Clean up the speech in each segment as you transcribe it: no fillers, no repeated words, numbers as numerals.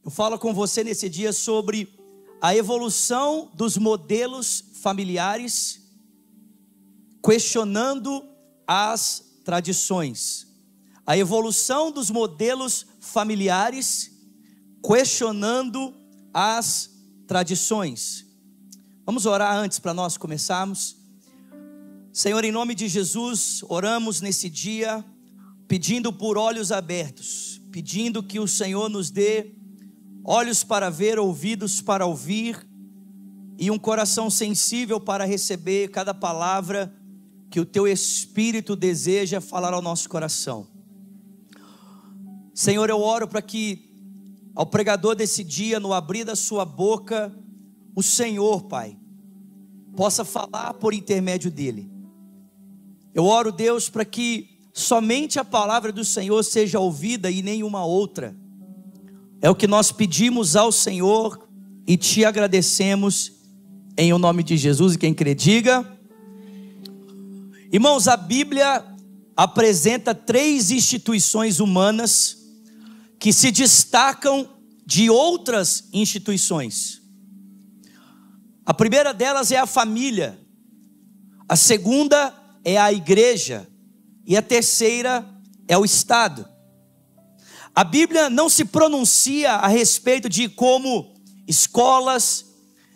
Eu falo com você nesse dia sobre a evolução dos modelos familiares, questionando as tradições. A evolução dos modelos familiares, questionando as tradições. Vamos orar antes para nós começarmos. Senhor, em nome de Jesus, oramos nesse dia, pedindo por olhos abertos, pedindo que o Senhor nos dê olhos para ver, ouvidos para ouvir e um coração sensível para receber cada palavra que o Teu Espírito deseja falar ao nosso coração. Senhor, eu oro para que ao pregador desse dia, no abrir da sua boca, o Senhor, Pai, possa falar por intermédio dele. Eu oro, Deus, para que somente a palavra do Senhor seja ouvida e nenhuma outra. É o que nós pedimos ao Senhor e te agradecemos em o nome de Jesus. E quem crê, diga. Irmãos, a Bíblia apresenta 3 instituições humanas que se destacam de outras instituições. A primeira delas é a família, a segunda é a igreja e a terceira é o Estado. A Bíblia não se pronuncia a respeito de como escolas,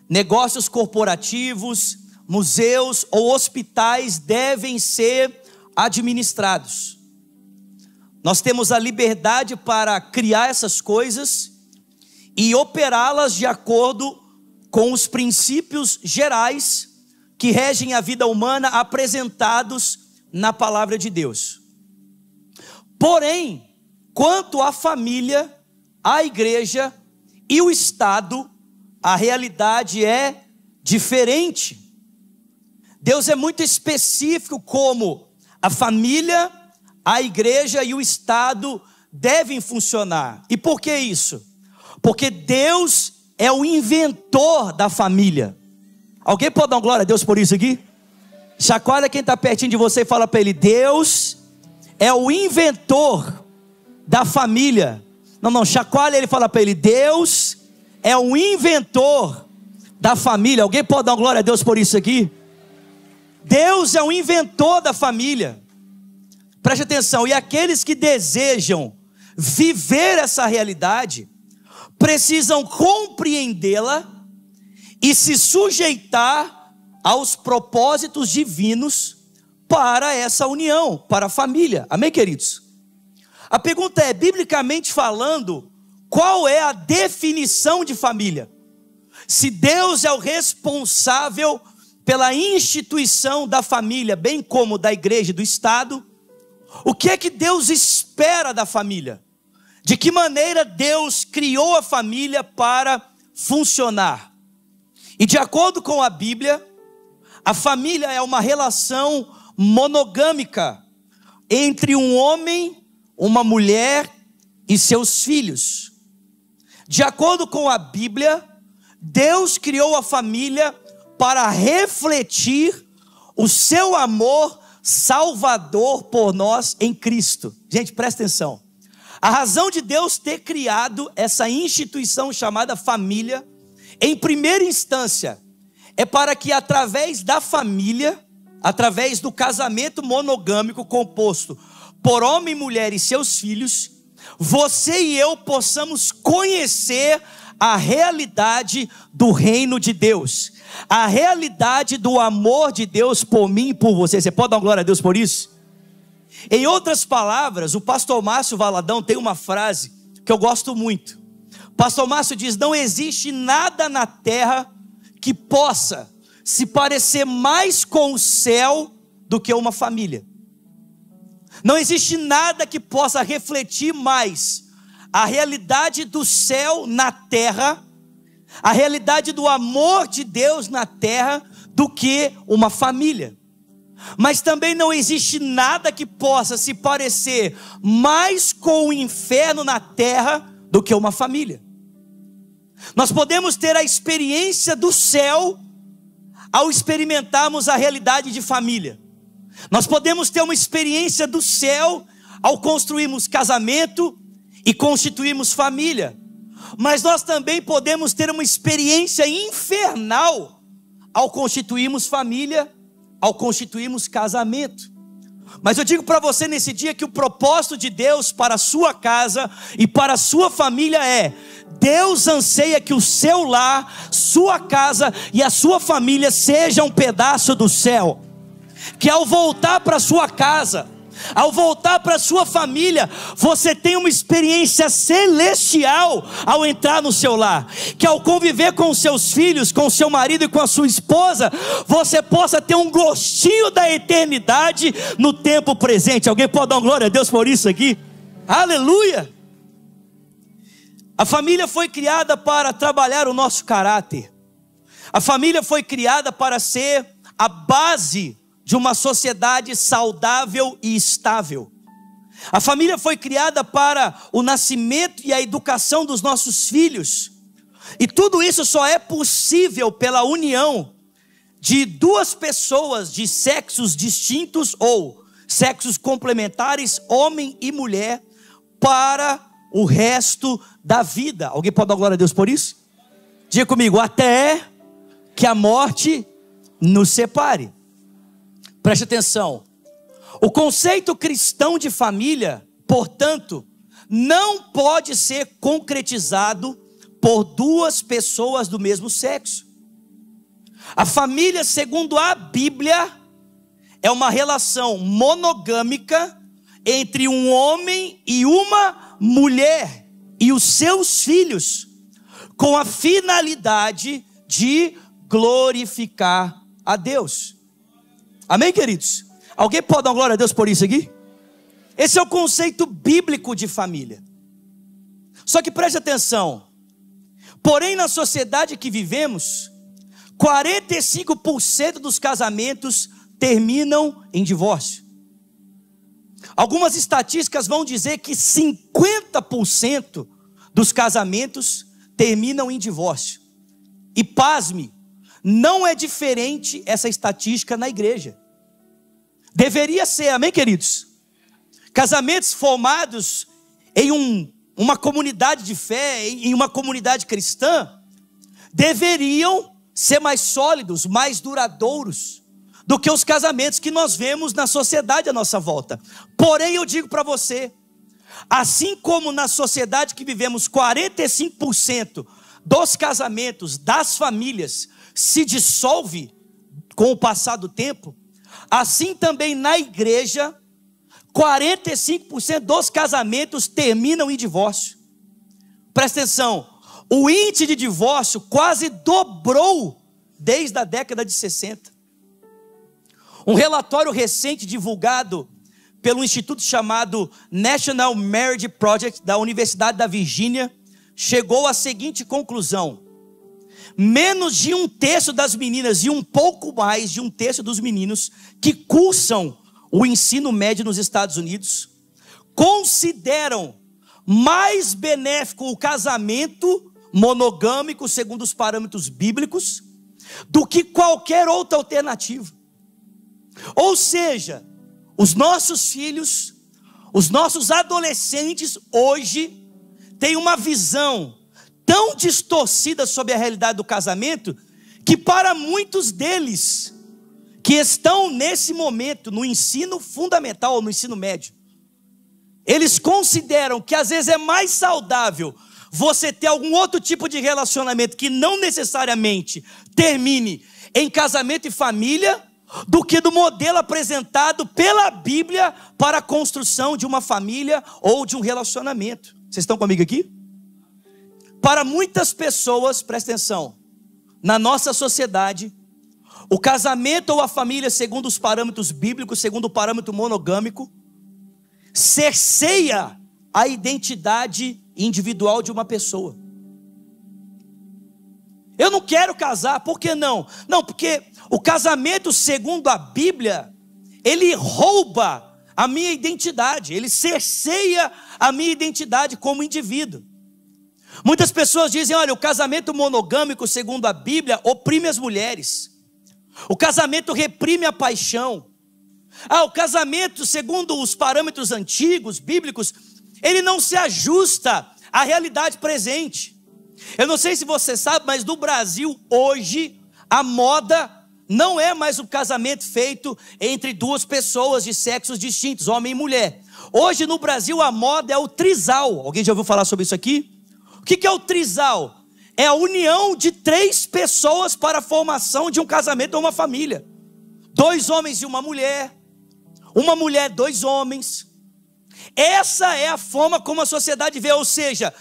negócios corporativos, museus ou hospitais devem ser administrados. Nós temos a liberdade para criar essas coisas e operá-las de acordo com os princípios gerais que regem a vida humana apresentados na palavra de Deus. Porém, quanto à família, à igreja e o Estado, a realidade é diferente. Deus é muito específico como a família, a igreja e o Estado devem funcionar. E por que isso? Porque Deus é o inventor da família. Alguém pode dar glória a Deus por isso aqui? Chacoalha quem está pertinho de você e fala para ele: Deus é o inventor da família. Não, chacoalha ele e fala para ele: Deus é o inventor da família. Alguém pode dar glória a Deus por isso aqui? Deus é o inventor da família. Preste atenção, e aqueles que desejam viver essa realidade, precisam compreendê-la e se sujeitar aos propósitos divinos para essa união, para a família. Amém, queridos? A pergunta é, biblicamente falando, qual é a definição de família? Se Deus é o responsável pela instituição da família, bem como da igreja e do Estado, o que é que Deus espera da família? De que maneira Deus criou a família para funcionar? E de acordo com a Bíblia, a família é uma relação monogâmica entre um homem, uma mulher e seus filhos. De acordo com a Bíblia, Deus criou a família para refletir o seu amor salvador por nós em Cristo. Gente, presta atenção. A razão de Deus ter criado essa instituição chamada família, em primeira instância, é para que através da família, através do casamento monogâmico composto por homem, mulher e seus filhos, você e eu possamos conhecer a realidade do reino de Deus, a realidade do amor de Deus por mim e por você. Você pode dar uma glória a Deus por isso? Em outras palavras, o pastor Márcio Valadão tem uma frase que eu gosto muito. O pastor Márcio diz: não existe nada na terra que possa se parecer mais com o céu do que uma família. Não existe nada que possa refletir mais a realidade do céu na terra, a realidade do amor de Deus na terra, do que uma família. Mas também não existe nada que possa se parecer mais com o inferno na terra do que uma família. Nós podemos ter a experiência do céu ao experimentarmos a realidade de família. Nós podemos ter uma experiência do céu ao construirmos casamento e constituirmos família. mas nós também podemos ter uma experiência infernal ao constituirmos família, ao constituirmos casamento. Mas eu digo para você nesse dia que o propósito de Deus para a sua casa e para a sua família é: Deus anseia que o seu lar, sua casa e a sua família sejam um pedaço do céu. Que ao voltar para a sua casa, ao voltar para a sua família, você tenha uma experiência celestial ao entrar no seu lar. Que ao conviver com os seus filhos, com o seu marido e com a sua esposa, você possa ter um gostinho da eternidade no tempo presente. Alguém pode dar uma glória a Deus por isso aqui? Aleluia! A família foi criada para trabalhar o nosso caráter. A família foi criada para ser a base de uma sociedade saudável e estável. A família foi criada para o nascimento e a educação dos nossos filhos. E tudo isso só é possível pela união de duas pessoas de sexos distintos ou sexos complementares, homem e mulher, para o resto da vida. Alguém pode dar glória a Deus por isso? Diga comigo: até que a morte nos separe. Preste atenção, o conceito cristão de família, portanto, não pode ser concretizado por duas pessoas do mesmo sexo. A família, segundo a Bíblia, é uma relação monogâmica entre um homem e uma mulher e os seus filhos, com a finalidade de glorificar a Deus. Amém, queridos? Alguém pode dar glória a Deus por isso aqui? Esse é o conceito bíblico de família. Só que preste atenção, porém na sociedade que vivemos, 45% dos casamentos terminam em divórcio. Algumas estatísticas vão dizer que 50% dos casamentos terminam em divórcio. E pasme, não é diferente essa estatística na igreja. Deveria ser, amém, queridos? Casamentos formados em uma comunidade de fé, em uma comunidade cristã, deveriam ser mais sólidos, mais duradouros do que os casamentos que nós vemos na sociedade à nossa volta. Porém, eu digo para você, assim como na sociedade que vivemos, 45% dos casamentos, das famílias, se dissolve com o passar do tempo, assim também na igreja, 45% dos casamentos terminam em divórcio. Presta atenção, o índice de divórcio quase dobrou desde a década de 60. Um relatório recente divulgado pelo instituto chamado National Marriage Project da Universidade da Virgínia chegou à seguinte conclusão: menos de 1/3 das meninas e um pouco mais de 1/3 dos meninos que cursam o ensino médio nos Estados Unidos consideram mais benéfico o casamento monogâmico, segundo os parâmetros bíblicos, do que qualquer outra alternativa. Ou seja, os nossos filhos, os nossos adolescentes hoje têm uma visão tão distorcida sobre a realidade do casamento, que para muitos deles, que estão nesse momento no ensino fundamental ou no ensino médio, eles consideram que às vezes é mais saudável você ter algum outro tipo de relacionamento que não necessariamente termine em casamento e família, do que do modelo apresentado pela Bíblia para a construção de uma família ou de um relacionamento. Vocês estão comigo aqui? Para muitas pessoas, presta atenção, na nossa sociedade, o casamento ou a família, segundo os parâmetros bíblicos, segundo o parâmetro monogâmico, cerceia a identidade individual de uma pessoa. Eu não quero casar, por que não? Não, porque o casamento, segundo a Bíblia, ele rouba a minha identidade, ele cerceia a minha identidade como indivíduo. Muitas pessoas dizem: olha, o casamento monogâmico, segundo a Bíblia, oprime as mulheres. O casamento reprime a paixão. O casamento, segundo os parâmetros antigos, bíblicos, ele não se ajusta a realidade presente. Eu não sei se você sabe, mas no Brasil hoje a moda não é mais o casamento feito entre duas pessoas de sexos distintos, homem e mulher. Hoje no Brasil a moda é o trisal. Alguém já ouviu falar sobre isso aqui? O que é o trisal? É a união de 3 pessoas para a formação de um casamento ou uma família. 2 homens e uma mulher, 2 homens. Essa é a forma como a sociedade vê, ou seja,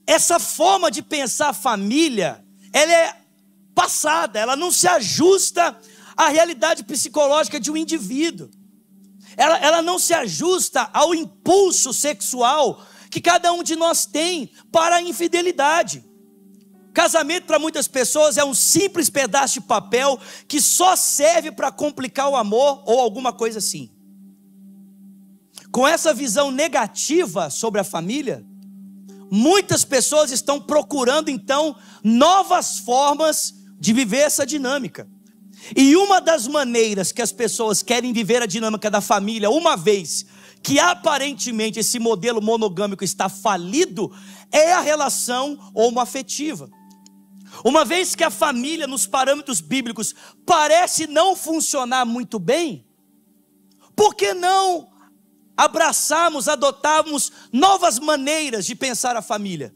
essa forma de pensar a família, ela é passada, ela não se ajusta à realidade psicológica de um indivíduo. Ela não se ajusta ao impulso sexual que cada um de nós tem para a infidelidade. Casamento para muitas pessoas é um simples pedaço de papel que só serve para complicar o amor ou alguma coisa assim. Com essa visão negativa sobre a família, muitas pessoas estão procurando então novas formas de viver essa dinâmica. E uma das maneiras que as pessoas querem viver a dinâmica da família, uma vez que aparentemente esse modelo monogâmico está falido, é a relação homoafetiva. Uma vez que a família nos parâmetros bíblicos parece não funcionar muito bem, por que não abraçarmos, adotarmos novas maneiras de pensar a família?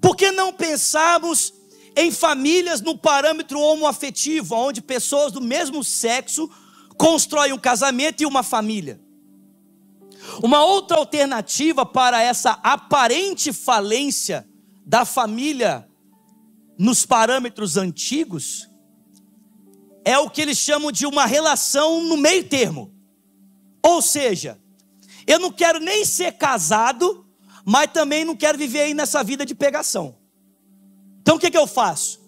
Por que não pensarmos em famílias no parâmetro homoafetivo, onde pessoas do mesmo sexo constroem um casamento e uma família? Uma outra alternativa para essa aparente falência da família nos parâmetros antigos é o que eles chamam de uma relação no meio termo. Ou seja, eu não quero nem ser casado, mas também não quero viver aí nessa vida de pegação. Então o que eu faço?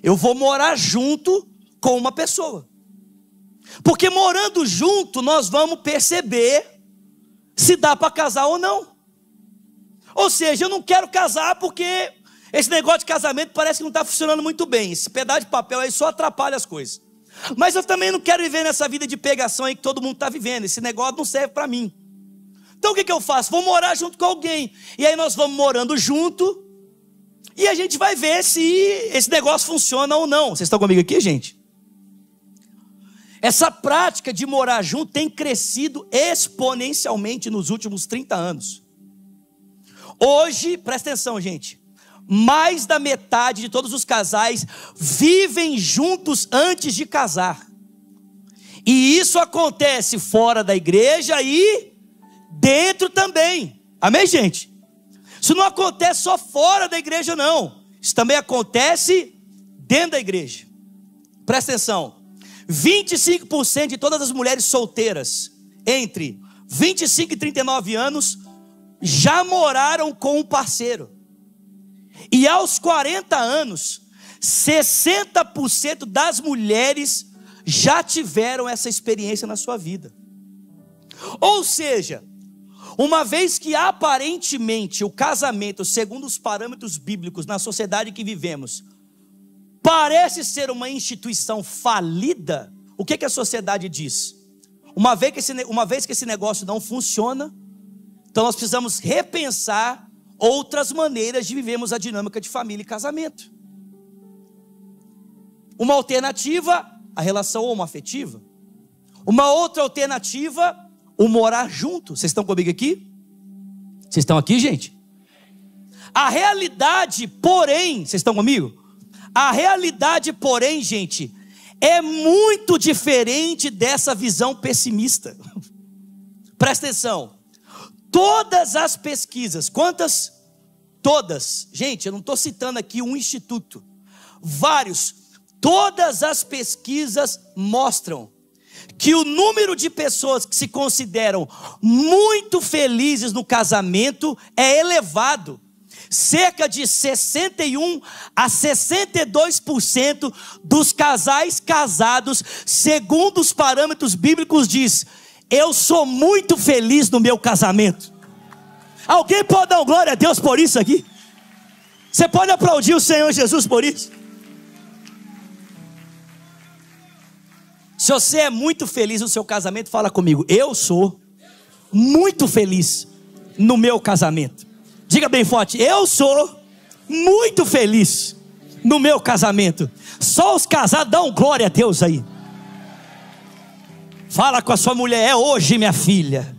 Eu vou morar junto com uma pessoa. Porque morando junto nós vamos perceber se dá para casar ou não. Ou seja, eu não quero casar porque esse negócio de casamento parece que não está funcionando muito bem. Esse pedaço de papel aí só atrapalha as coisas. Mas eu também não quero viver nessa vida de pegação aí que todo mundo está vivendo. Esse negócio não serve para mim. Então o que eu faço? Vou morar junto com alguém. E aí nós vamos morando junto e a gente vai ver se esse negócio funciona ou não. Vocês estão comigo aqui, gente? Essa prática de morar junto tem crescido exponencialmente nos últimos 30 anos. Hoje, presta atenção, gente, mais da metade de todos os casais vivem juntos antes de casar. E isso acontece fora da igreja e dentro também. Amém, gente? Isso não acontece só fora da igreja, não. Isso também acontece dentro da igreja. Presta atenção. 25% de todas as mulheres solteiras entre 25 e 39 anos já moraram com um parceiro. E aos 40 anos, 60% das mulheres já tiveram essa experiência na sua vida. Ou seja, uma vez que aparentemente o casamento, segundo os parâmetros bíblicos na sociedade que vivemos, parece ser uma instituição falida, o que a sociedade diz? Uma vez que esse negócio não funciona, então nós precisamos repensar outras maneiras de vivermos a dinâmica de família e casamento. Uma alternativa, a relação homoafetiva. Uma outra alternativa, o morar junto. Vocês estão comigo aqui? Vocês estão aqui, gente? A realidade, porém, vocês estão comigo? A realidade, porém, gente, é muito diferente dessa visão pessimista. Presta atenção. Todas as pesquisas, quantas? Todas. Gente, eu não estou citando aqui um instituto. Vários. Todas as pesquisas mostram que o número de pessoas que se consideram muito felizes no casamento é elevado. Cerca de 61 a 62% dos casais casados, segundo os parâmetros bíblicos, diz: eu sou muito feliz no meu casamento. Alguém pode dar glória a Deus por isso aqui? Você pode aplaudir o Senhor Jesus por isso? Se você é muito feliz no seu casamento, fala comigo: eu sou muito feliz no meu casamento. Diga bem forte: eu sou muito feliz no meu casamento. Só os casados dão glória a Deus aí. Fala com a sua mulher: é hoje, minha filha.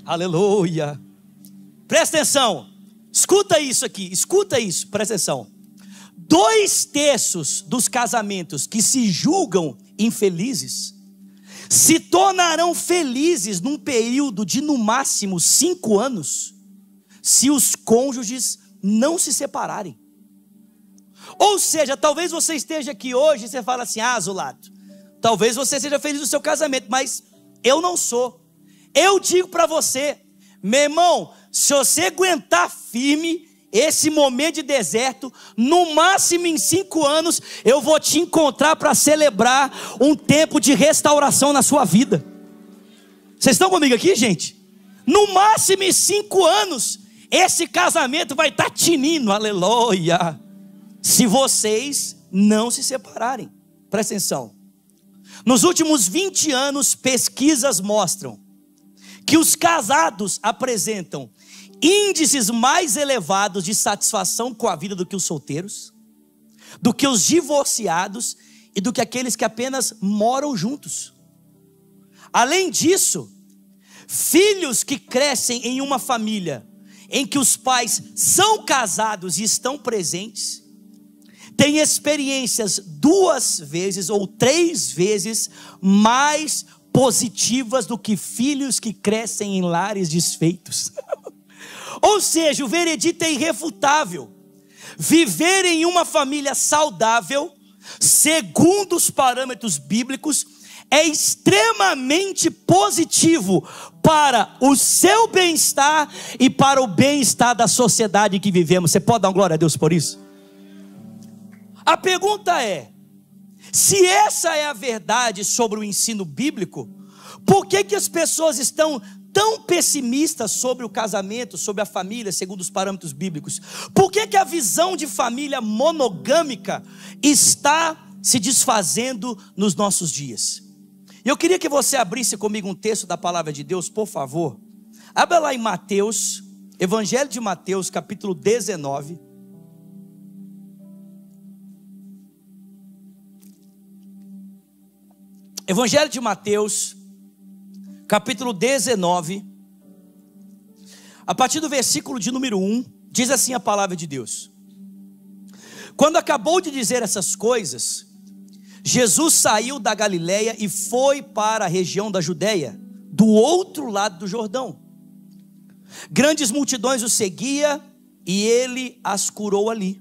Aleluia. Presta atenção, escuta isso aqui, escuta isso, presta atenção. 2/3 dos casamentos que se julgam infelizes se tornarão felizes num período de no máximo 5 anos, se os cônjuges não se separarem. Ou seja, talvez você esteja aqui hoje e você fala assim: ah, Zulato, talvez você seja feliz no seu casamento, mas eu não sou. Eu digo para você, meu irmão, se você aguentar firme esse momento de deserto, no máximo em 5 anos, eu vou te encontrar para celebrar um tempo de restauração na sua vida. Vocês estão comigo aqui, gente? No máximo em 5 anos, esse casamento vai estar tinindo, aleluia, se vocês não se separarem. Presta atenção. Nos últimos 20 anos, pesquisas mostram que os casados apresentam índices mais elevados de satisfação com a vida do que os solteiros, do que os divorciados e do que aqueles que apenas moram juntos. Além disso, filhos que crescem em uma família em que os pais são casados e estão presentes, têm experiências 2 vezes ou 3 vezes mais positivas do que filhos que crescem em lares desfeitos. Ou seja, o veredito é irrefutável. Viver em uma família saudável, segundo os parâmetros bíblicos, é extremamente positivo para o seu bem-estar e para o bem-estar da sociedade em que vivemos. Você pode dar uma glória a Deus por isso? A pergunta é: se essa é a verdade sobre o ensino bíblico, por que as pessoas estão tão pessimistas sobre o casamento, sobre a família, segundo os parâmetros bíblicos? Por que a visão de família monogâmica está se desfazendo nos nossos dias? Eu queria que você abrisse comigo um texto da palavra de Deus, por favor. Abra lá em Mateus, Evangelho de Mateus, capítulo 19. Evangelho de Mateus, capítulo 19, a partir do versículo de número 1, diz assim a palavra de Deus: quando acabou de dizer essas coisas, Jesus saiu da Galileia e foi para a região da Judeia, do outro lado do Jordão. Grandes multidões o seguiam e ele as curou ali.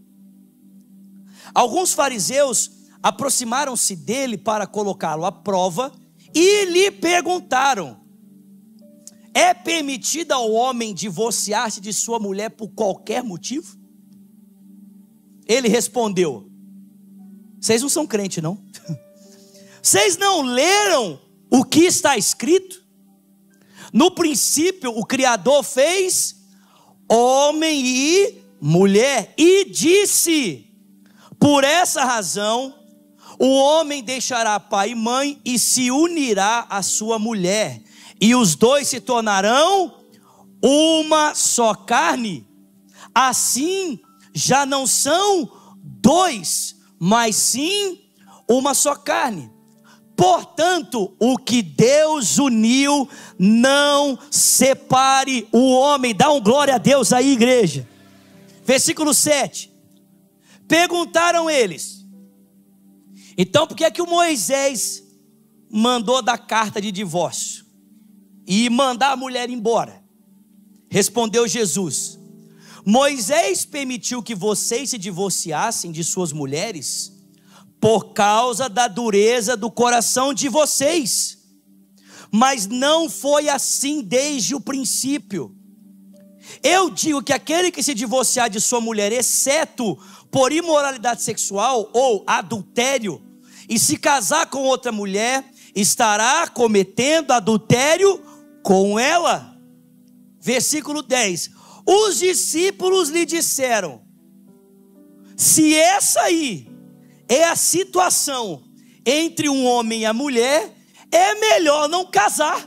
Alguns fariseus aproximaram-se dele para colocá-lo à prova e lhe perguntaram: é permitido ao homem divorciar-se de sua mulher por qualquer motivo? Ele respondeu: vocês não são crentes, não? Vocês não leram o que está escrito? No princípio o Criador fez homem e mulher e disse: por essa razão o homem deixará pai e mãe e se unirá à sua mulher, e os dois se tornarão uma só carne. Assim já não são 2, mas sim uma só carne. Portanto, o que Deus uniu, não separe o homem. Dá um glória a Deus aí, igreja. Versículo 7. Perguntaram eles: então por que é que o Moisés mandou dar carta de divórcio e mandar a mulher embora? Respondeu Jesus: Moisés permitiu que vocês se divorciassem de suas mulheres por causa da dureza do coração de vocês, mas não foi assim desde o princípio. Eu digo que aquele que se divorciar de sua mulher, exceto por imoralidade sexual ou adultério, e se casar com outra mulher, estará cometendo adultério com ela. Versículo 10. Os discípulos lhe disseram: se essa aí é a situação entre um homem e a mulher, é melhor não casar.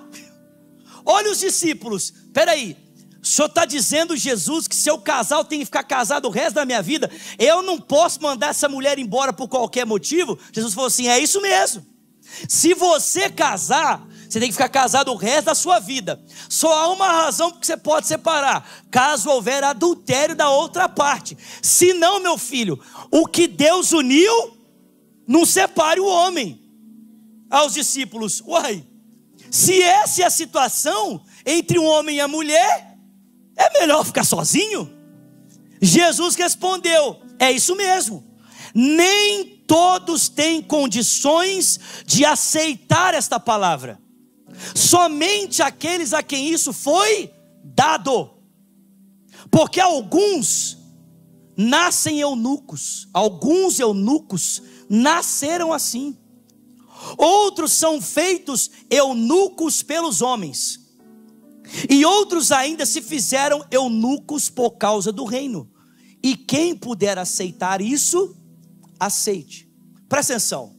Olha os discípulos: espera aí, o senhor está dizendo, Jesus, que se eu casar, eu tenho que ficar casado o resto da minha vida. Eu não posso mandar essa mulher embora por qualquer motivo. Jesus falou assim: é isso mesmo. Se você casar, você tem que ficar casado o resto da sua vida. Só há uma razão porque você pode separar: caso houver adultério da outra parte. Se não, meu filho, o que Deus uniu, não separe o homem. Aos discípulos: uai, se essa é a situação entre um homem e a mulher, é melhor ficar sozinho? Jesus respondeu: é isso mesmo. Nem todos têm condições de aceitar esta palavra. Somente aqueles a quem isso foi dado. Porque alguns nascem eunucos. Alguns eunucos nasceram assim. Outros são feitos eunucos pelos homens. E outros ainda se fizeram eunucos por causa do reino. E quem puder aceitar isso, aceite. Presta atenção.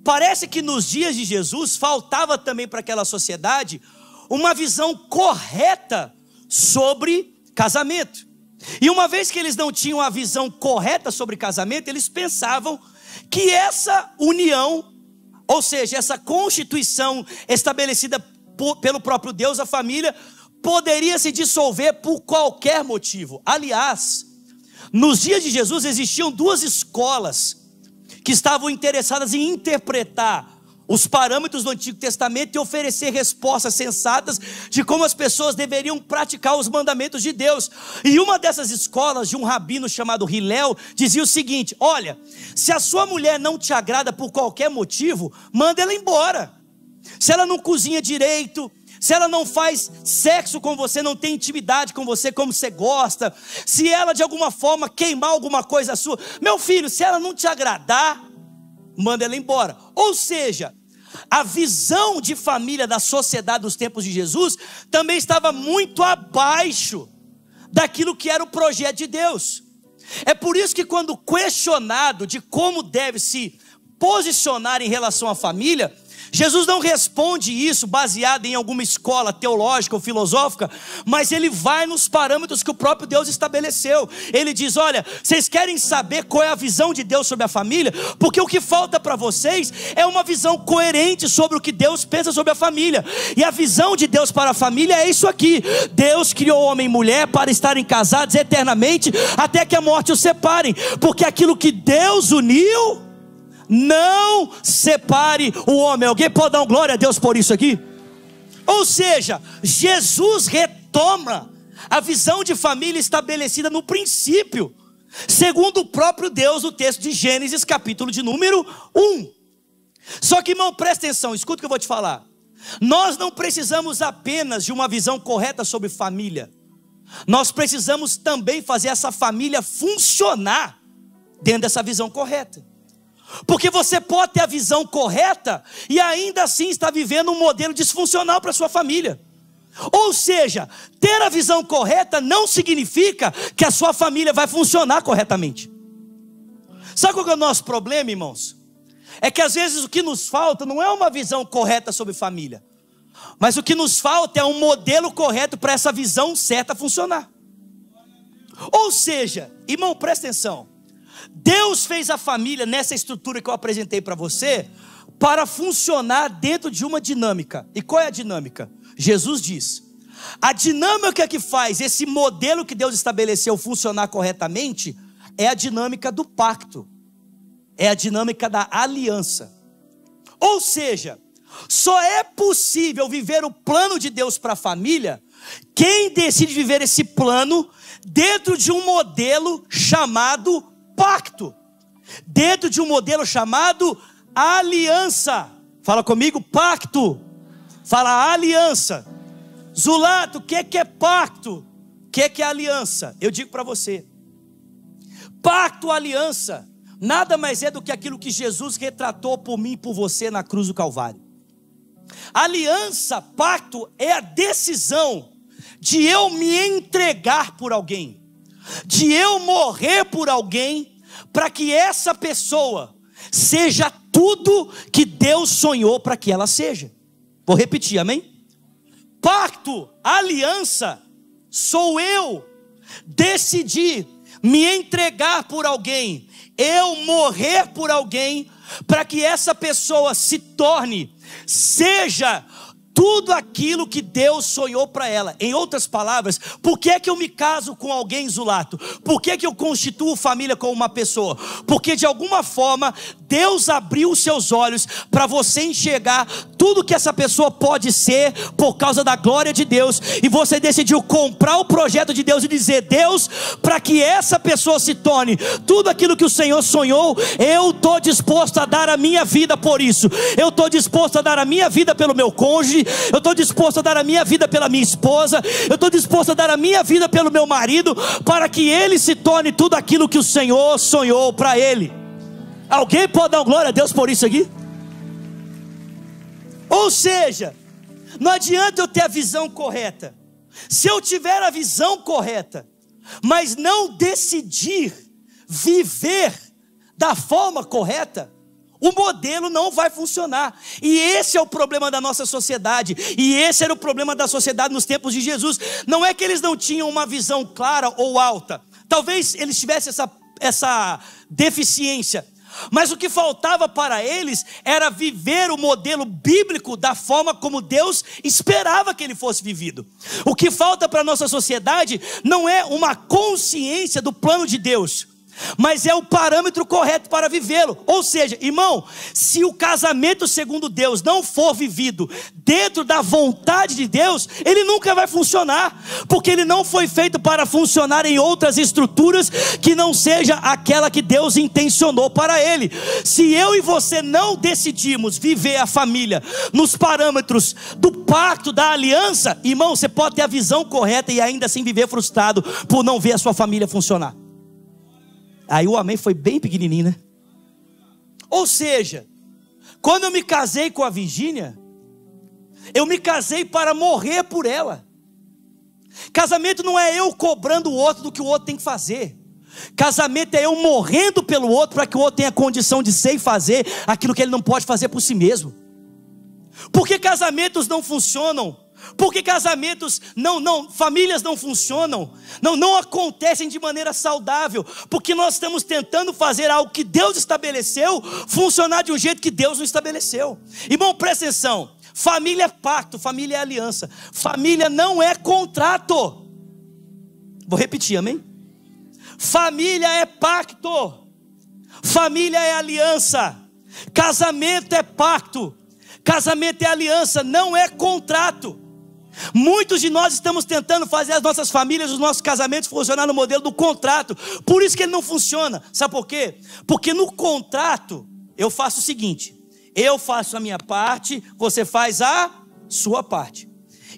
Parece que nos dias de Jesus faltava também para aquela sociedade uma visão correta sobre casamento. E uma vez que eles não tinham a visão correta sobre casamento, eles pensavam que essa união, ou seja, essa constituição estabelecida pelo próprio Deus, a família, poderia se dissolver por qualquer motivo. Aliás, nos dias de Jesus existiam duas escolas que estavam interessadas em interpretar os parâmetros do Antigo Testamento e oferecer respostas sensatas de como as pessoas deveriam praticar os mandamentos de Deus. E uma dessas escolas, de um rabino chamado Hillel, dizia o seguinte: olha, se a sua mulher não te agrada por qualquer motivo, manda ela embora. Se ela não cozinha direito, se ela não faz sexo com você, não tem intimidade com você como você gosta, se ela de alguma forma queimar alguma coisa sua, meu filho, se ela não te agradar, manda ela embora. Ou seja, a visão de família da sociedade dos tempos de Jesus também estava muito abaixo daquilo que era o projeto de Deus. É por isso que, quando questionado de como deve se posicionar em relação à família, Jesus não responde isso baseado em alguma escola teológica ou filosófica, mas ele vai nos parâmetros que o próprio Deus estabeleceu. Ele diz: olha, vocês querem saber qual é a visão de Deus sobre a família? Porque o que falta para vocês é uma visão coerente sobre o que Deus pensa sobre a família. E a visão de Deus para a família é isso aqui: Deus criou homem e mulher para estarem casados eternamente até que a morte os separe. Porque aquilo que Deus uniu, não separe o homem. Alguém pode dar um glória a Deus por isso aqui? Ou seja, Jesus retoma a visão de família estabelecida no princípio, segundo o próprio Deus, no texto de Gênesis, capítulo de número 1. Só que, irmão, presta atenção, escuta o que eu vou te falar. Nós não precisamos apenas de uma visão correta sobre família. Nós precisamos também fazer essa família funcionar dentro dessa visão correta. Porque você pode ter a visão correta e ainda assim estar vivendo um modelo disfuncional para a sua família. Ou seja, ter a visão correta não significa que a sua família vai funcionar corretamente. Sabe qual que é o nosso problema, irmãos? É que às vezes o que nos falta não é uma visão correta sobre família, mas o que nos falta é um modelo correto para essa visão certa funcionar. Ou seja, irmão, presta atenção. Deus fez a família nessa estrutura que eu apresentei para você para funcionar dentro de uma dinâmica. E qual é a dinâmica? Jesus diz: a dinâmica que faz esse modelo que Deus estabeleceu funcionar corretamente é a dinâmica do pacto, é a dinâmica da aliança. Ou seja, só é possível viver o plano de Deus para a família quem decide viver esse plano dentro de um modelo chamado pacto, dentro de um modelo chamado aliança. Fala comigo: pacto. Fala aliança. Zulato, o que é pacto? O que é aliança? Eu digo para você: pacto, aliança, nada mais é do que aquilo que Jesus retratou por mim e por você na cruz do Calvário. Aliança, pacto, é a decisão de eu me entregar por alguém, de eu morrer por alguém, para que essa pessoa seja tudo que Deus sonhou para que ela seja. Vou repetir, amém? Pacto, aliança, sou eu decidir me entregar por alguém, eu morrer por alguém, para que essa pessoa se torne, seja tudo aquilo que Deus sonhou para ela. Em outras palavras, por que é que eu me caso com alguém, Zulato? Por que é que eu constituo família com uma pessoa? Porque de alguma forma Deus abriu os seus olhos para você enxergar tudo que essa pessoa pode ser por causa da glória de Deus, e você decidiu comprar o projeto de Deus e dizer: Deus, para que essa pessoa se torne tudo aquilo que o Senhor sonhou, eu estou disposto a dar a minha vida por isso. Eu estou disposto a dar a minha vida pelo meu cônjuge, eu estou disposto a dar a minha vida pela minha esposa, eu estou disposto a dar a minha vida pelo meu marido, para que ele se torne tudo aquilo que o Senhor sonhou para ele. Alguém pode dar glória a Deus por isso aqui? Ou seja, não adianta eu ter a visão correta. Se eu tiver a visão correta, mas não decidir viver da forma correta, o modelo não vai funcionar. E esse é o problema da nossa sociedade. E esse era o problema da sociedade nos tempos de Jesus. Não é que eles não tinham uma visão clara ou alta. Talvez eles tivessem essa deficiência. Mas o que faltava para eles era viver o modelo bíblico da forma como Deus esperava que ele fosse vivido. O que falta para a nossa sociedade não é uma consciência do plano de Deus, mas é o parâmetro correto para vivê-lo. Ou seja, irmão, se o casamento segundo Deus não for vivido dentro da vontade de Deus, ele nunca vai funcionar, porque ele não foi feito para funcionar em outras estruturas que não seja aquela que Deus intencionou para ele. Se eu e você não decidimos viver a família nos parâmetros do pacto, da aliança, irmão, você pode ter a visão correta e ainda assim viver frustrado por não ver a sua família funcionar. Aí o amém foi bem pequenininho, né? Ou seja, quando eu me casei com a Virgínia, eu me casei para morrer por ela. Casamento não é eu cobrando o outro do que o outro tem que fazer. Casamento é eu morrendo pelo outro para que o outro tenha condição de ser e fazer aquilo que ele não pode fazer por si mesmo. Por que casamentos não funcionam? Porque casamentos famílias não funcionam, não acontecem de maneira saudável, porque nós estamos tentando fazer algo que Deus estabeleceu funcionar de um jeito que Deus não estabeleceu. Irmão, presta atenção, família é pacto, família é aliança, família não é contrato. Vou repetir, amém? Família é pacto, família é aliança, casamento é pacto, casamento é aliança, não é contrato. Muitos de nós estamos tentando fazer as nossas famílias, os nossos casamentos funcionar no modelo do contrato. Por isso que ele não funciona. Sabe por quê? Porque no contrato eu faço o seguinte: eu faço a minha parte, você faz a sua parte.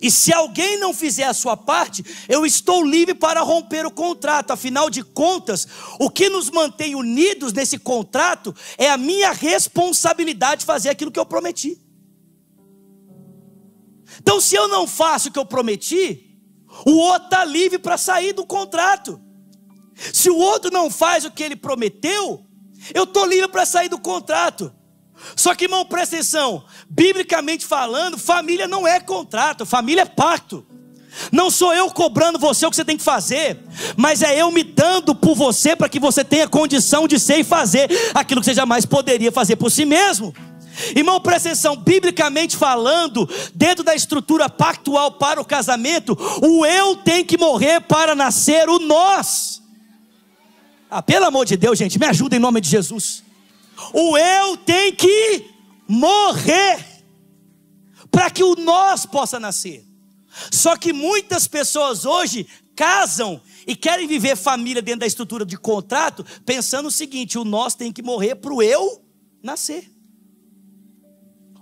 E se alguém não fizer a sua parte, eu estou livre para romper o contrato. Afinal de contas, o que nos mantém unidos nesse contrato é a minha responsabilidade de fazer aquilo que eu prometi. Então, se eu não faço o que eu prometi, o outro está livre para sair do contrato. Se o outro não faz o que ele prometeu, eu estou livre para sair do contrato. Só que, irmão, presta atenção, biblicamente falando, família não é contrato, família é pacto. Não sou eu cobrando você o que você tem que fazer, mas é eu me dando por você para que você tenha condição de ser e fazer aquilo que você jamais poderia fazer por si mesmo. Irmão, presta atenção, biblicamente falando, dentro da estrutura pactual para o casamento, o eu tem que morrer para nascer o nós. Pelo amor de Deus, gente, me ajuda em nome de Jesus. O eu tem que morrer para que o nós possa nascer. Só que muitas pessoas hoje casam e querem viver família dentro da estrutura de contrato, pensando o seguinte: o nós tem que morrer para o eu nascer.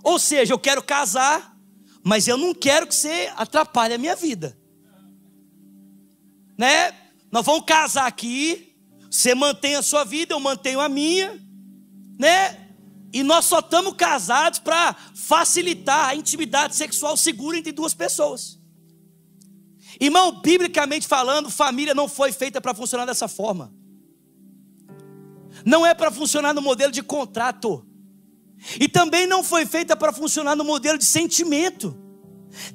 Ou seja, eu quero casar, mas eu não quero que você atrapalhe a minha vida, né? Nós vamos casar aqui, você mantém a sua vida, eu mantenho a minha, né? E nós só estamos casados para facilitar a intimidade sexual segura entre duas pessoas. Irmão, biblicamente falando, família não foi feita para funcionar dessa forma. Não é para funcionar no modelo de contrato. E também não foi feita para funcionar no modelo de sentimento.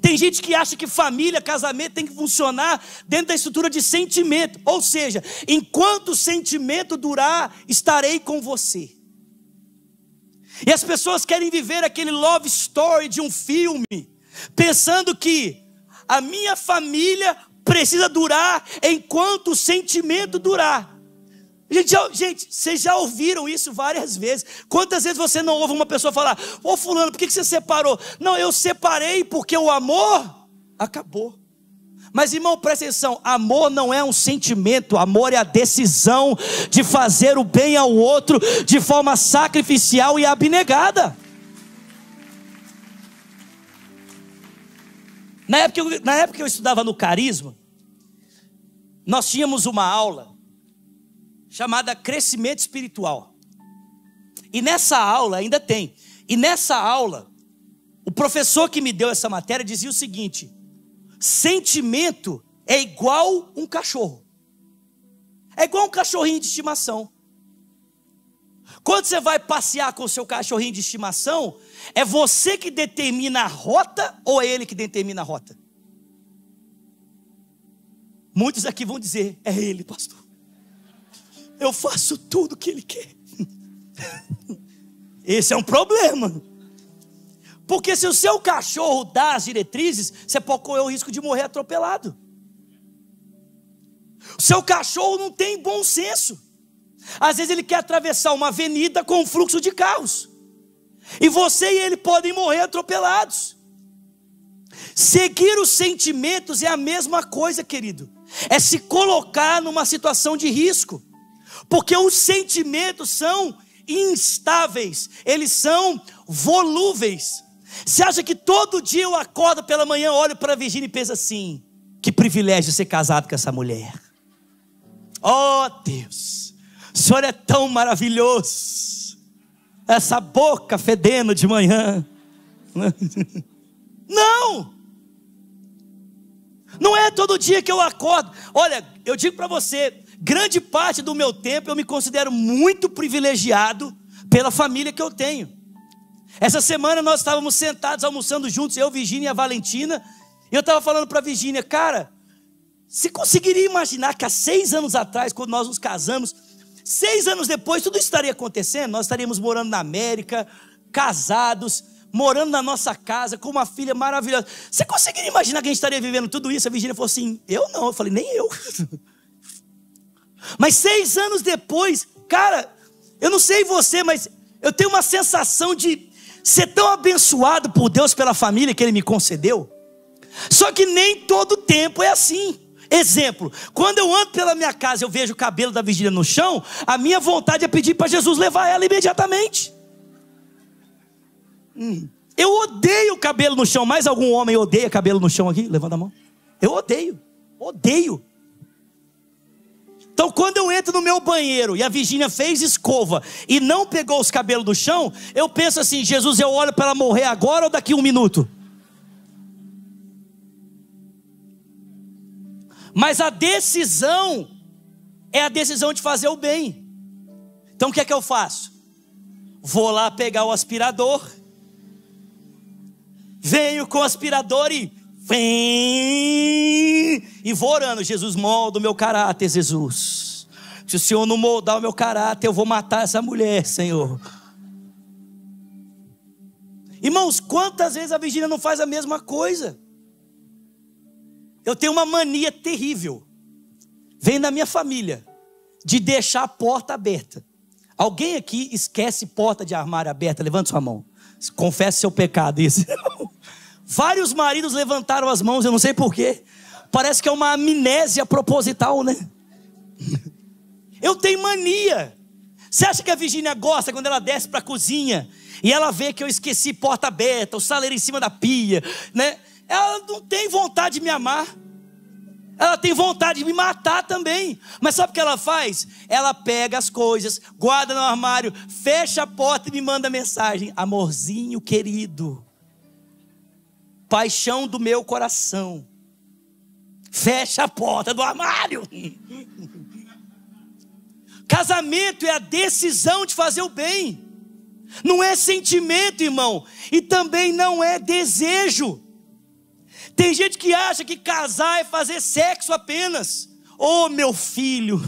Tem gente que acha que família, casamento tem que funcionar dentro da estrutura de sentimento. Ou seja, enquanto o sentimento durar, estarei com você. E as pessoas querem viver aquele love story de um filme, pensando que a minha família precisa durar enquanto o sentimento durar. Gente, vocês já ouviram isso várias vezes. Quantas vezes você não ouve uma pessoa falar: ô fulano, por que você separou? Não, eu separei porque o amor acabou. Mas irmão, presta atenção, amor não é um sentimento, amor é a decisão de fazer o bem ao outro de forma sacrificial e abnegada. Na época que eu estudava no Carisma, nós tínhamos uma aula chamada Crescimento Espiritual. E nessa aula, ainda tem, e nessa aula, o professor que me deu essa matéria dizia o seguinte: sentimento é igual um cachorro. É igual um cachorrinho de estimação. Quando você vai passear com o seu cachorrinho de estimação, é você que determina a rota ou é ele que determina a rota? Muitos aqui vão dizer: é ele, pastor. Eu faço tudo o que ele quer. Esse é um problema. Porque se o seu cachorro dá as diretrizes, você pode correr o risco de morrer atropelado. O seu cachorro não tem bom senso. Às vezes ele quer atravessar uma avenida com um fluxo de carros, e você e ele podem morrer atropelados. Seguir os sentimentos é a mesma coisa, querido. É se colocar numa situação de risco. Porque os sentimentos são instáveis, eles são volúveis. Você acha que todo dia eu acordo pela manhã, olho para a Virgínia e penso assim: que privilégio ser casado com essa mulher. Oh Deus, o Senhor é tão maravilhoso. Essa boca fedendo de manhã. Não é todo dia que eu acordo. Olha, eu digo para você, grande parte do meu tempo eu me considero muito privilegiado pela família que eu tenho. Essa semana nós estávamos sentados almoçando juntos, eu, Virgínia e a Valentina, e eu estava falando para a Virgínia: cara, você conseguiria imaginar que há 6 anos atrás, quando nós nos casamos, 6 anos depois tudo isso estaria acontecendo? Nós estaríamos morando na América, casados, morando na nossa casa, com uma filha maravilhosa. Você conseguiria imaginar que a gente estaria vivendo tudo isso? A Virgínia falou assim: eu não. Eu falei: nem eu. Mas 6 anos depois, cara, eu não sei você, mas eu tenho uma sensação de ser tão abençoado por Deus pela família que Ele me concedeu. Só que nem todo tempo é assim. Exemplo, quando eu ando pela minha casa e eu vejo o cabelo da Virgínia no chão, a minha vontade é pedir para Jesus levar ela imediatamente. Eu odeio cabelo no chão. Mais algum homem odeia cabelo no chão aqui? Levanta a mão. Eu odeio. Então quando eu entro no meu banheiro e a Virgínia fez escova e não pegou os cabelos do chão, eu penso assim: Jesus, eu olho para ela morrer agora ou daqui 1 minuto? Mas a decisão é a decisão de fazer o bem. Então o que é que eu faço? Vou lá pegar o aspirador, venho com o aspirador e vou orando: Jesus, molda o meu caráter, Jesus. Se o Senhor não moldar o meu caráter, eu vou matar essa mulher, Senhor. Irmãos, quantas vezes a Virgínia não faz a mesma coisa? Eu tenho uma mania terrível, vem da minha família, de deixar a porta aberta. Alguém aqui esquece porta de armário aberta? Levanta sua mão. Confesse seu pecado, isso. Vários maridos levantaram as mãos, eu não sei porquê. Parece que é uma amnésia proposital, né? Eu tenho mania. Você acha que a Virgínia gosta quando ela desce para a cozinha e ela vê que eu esqueci porta aberta, o saleiro em cima da pia, né? Ela não tem vontade de me amar. Ela tem vontade de me matar também. Mas sabe o que ela faz? Ela pega as coisas, guarda no armário, fecha a porta e me manda mensagem: amorzinho querido, paixão do meu coração, fecha a porta do armário. Casamento é a decisão de fazer o bem. Não é sentimento, irmão. E também não é desejo. Tem gente que acha que casar é fazer sexo apenas. Ô, meu filho.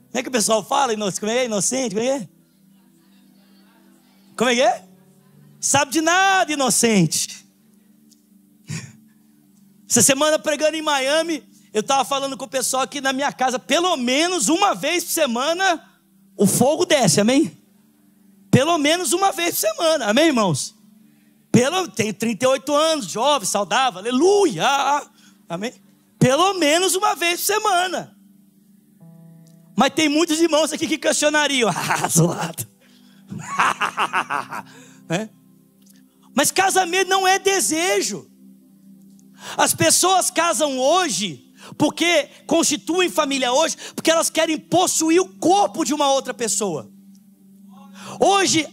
Como é que o pessoal fala? Como é que é? Inocente? Como é que é? Como é que é? Sabe de nada, inocente. Essa semana pregando em Miami, eu estava falando com o pessoal aqui na minha casa, pelo menos uma vez por semana, o fogo desce, amém? Pelo menos uma vez por semana, amém, irmãos? Tenho 38 anos, jovem, saudável, aleluia, amém? Pelo menos uma vez por semana. Mas tem muitos irmãos aqui que questionariam, zoado. Mas casamento não é desejo. As pessoas casam hoje porque constituem família hoje porque elas querem possuir o corpo de uma outra pessoa. Hoje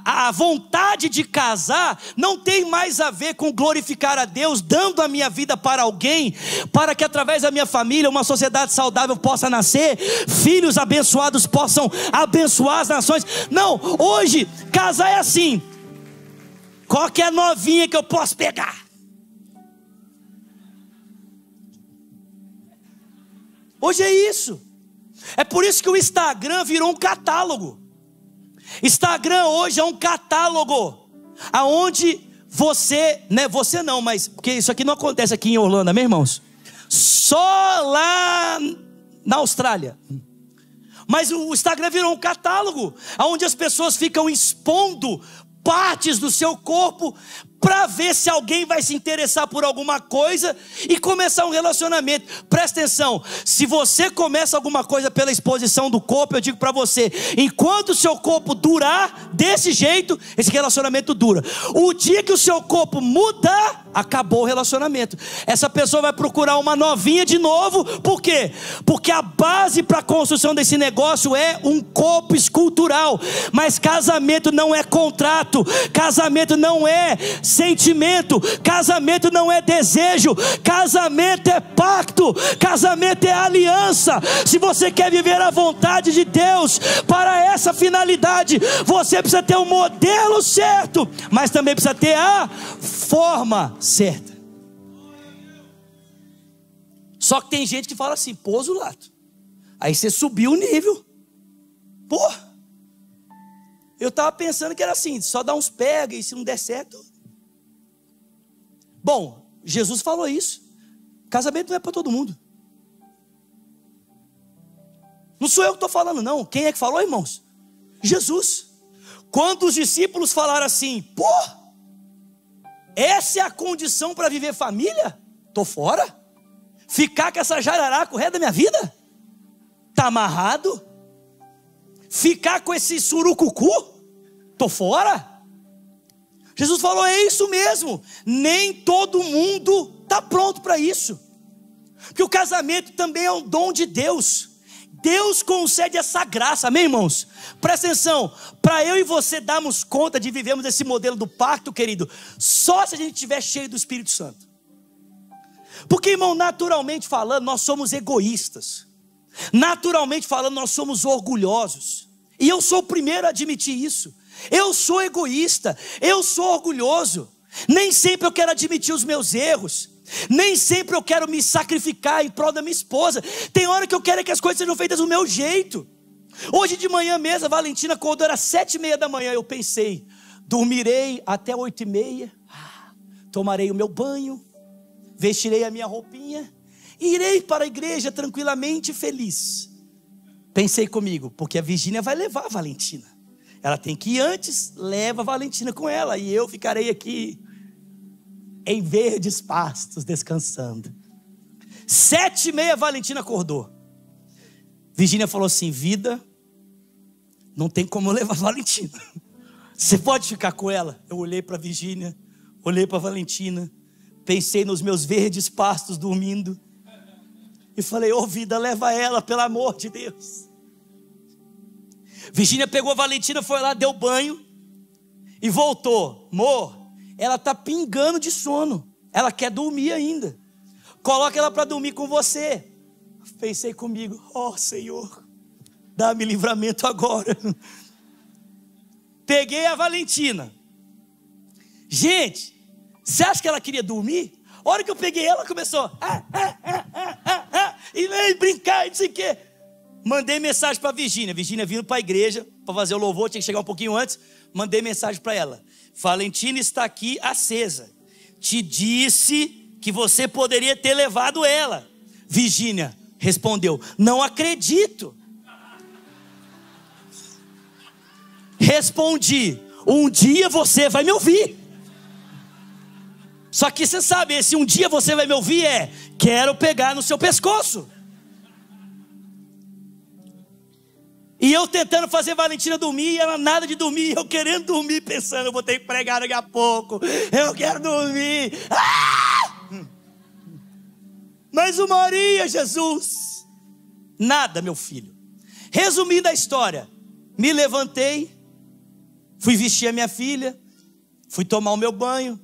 a vontade de casar não tem mais a ver com glorificar a Deus, dando a minha vida para alguém, para que através da minha família uma sociedade saudável possa nascer, filhos abençoados possam abençoar as nações. Não, hoje casar é assim: qual que é a novinha que eu posso pegar? Hoje é isso. É por isso que o Instagram virou um catálogo. Instagram hoje é um catálogo aonde você não, mas porque isso aqui não acontece aqui em Orlando, amém, irmãos? Só lá na Austrália. Mas o Instagram virou um catálogo aonde as pessoas ficam expondo partes do seu corpo para ver se alguém vai se interessar por alguma coisa e começar um relacionamento. Presta atenção, se você começa alguma coisa pela exposição do corpo, eu digo para você, enquanto o seu corpo durar desse jeito, esse relacionamento dura. O dia que o seu corpo mudar, acabou o relacionamento. Essa pessoa vai procurar uma novinha de novo. Por quê? Porque a base para a construção desse negócio é um corpo escultural. Mas casamento não é contrato, casamento não é sentimento, casamento não é desejo, casamento é pacto, casamento é aliança. Se você quer viver a vontade de Deus para essa finalidade, você precisa ter o modelo certo, mas também precisa ter a forma certa. Só que tem gente que fala assim: pô, Zulato, aí você subiu o nível. Pô, eu estava pensando que era assim, só dar uns pega e se não der certo. Bom, Jesus falou isso. Casamento não é para todo mundo. Não sou eu que estou falando, não. Quem é que falou, irmãos? Jesus. Quando os discípulos falaram assim: pô, essa é a condição para viver família? Estou fora. Ficar com essa jararaca o resto da minha vida? Está amarrado? Ficar com esse surucucu? Estou fora. Jesus falou: é isso mesmo, nem todo mundo está pronto para isso, que o casamento também é um dom de Deus. Deus concede essa graça, amém, irmãos? Presta atenção, para eu e você darmos conta de vivermos esse modelo do pacto, querido, só se a gente estiver cheio do Espírito Santo. Porque, irmão, naturalmente falando, nós somos egoístas, naturalmente falando, nós somos orgulhosos, e eu sou o primeiro a admitir isso. Eu sou egoísta, eu sou orgulhoso. Nem sempre eu quero admitir os meus erros, nem sempre eu quero me sacrificar em prol da minha esposa. Tem hora que eu quero que as coisas sejam feitas do meu jeito. Hoje de manhã mesmo, a Valentina acordou, era 7:30 da manhã. Eu pensei: dormirei até 8:30, tomarei o meu banho, vestirei a minha roupinha, e irei para a igreja tranquilamente feliz. Pensei comigo, porque a Virgínia vai levar a Valentina. Ela tem que ir antes, leva a Valentina com ela, e eu ficarei aqui em verdes pastos descansando. 7:30 a Valentina acordou. Virgínia falou assim: vida, não tem como eu levar a Valentina, você pode ficar com ela? Eu olhei para a Virgínia, olhei para a Valentina, pensei nos meus verdes pastos dormindo, e falei: ô vida, leva ela, pelo amor de Deus. Virgínia pegou a Valentina, foi lá, deu banho e voltou. Amor, ela está pingando de sono, ela quer dormir ainda, coloca ela para dormir com você. Pensei comigo: ó Senhor, dá-me livramento agora. Peguei a Valentina. Gente, você acha que ela queria dormir? A hora que eu peguei ela, começou e vem brincar e não sei o quê. Mandei mensagem para a Virgínia. Virgínia vindo para a igreja para fazer o louvor, tinha que chegar um pouquinho antes. Mandei mensagem para ela: Valentina está aqui acesa. Te disse que você poderia ter levado ela. Virgínia respondeu: não acredito. Respondi: um dia você vai me ouvir. Só que você sabe, esse um dia você vai me ouvir é: quero pegar no seu pescoço. E eu tentando fazer Valentina dormir, e ela nada de dormir, eu querendo dormir, pensando: eu vou ter que pregar daqui a pouco, eu quero dormir. Mais uma horinha, Jesus. Nada, meu filho. Resumindo a história, me levantei, fui vestir a minha filha, fui tomar o meu banho,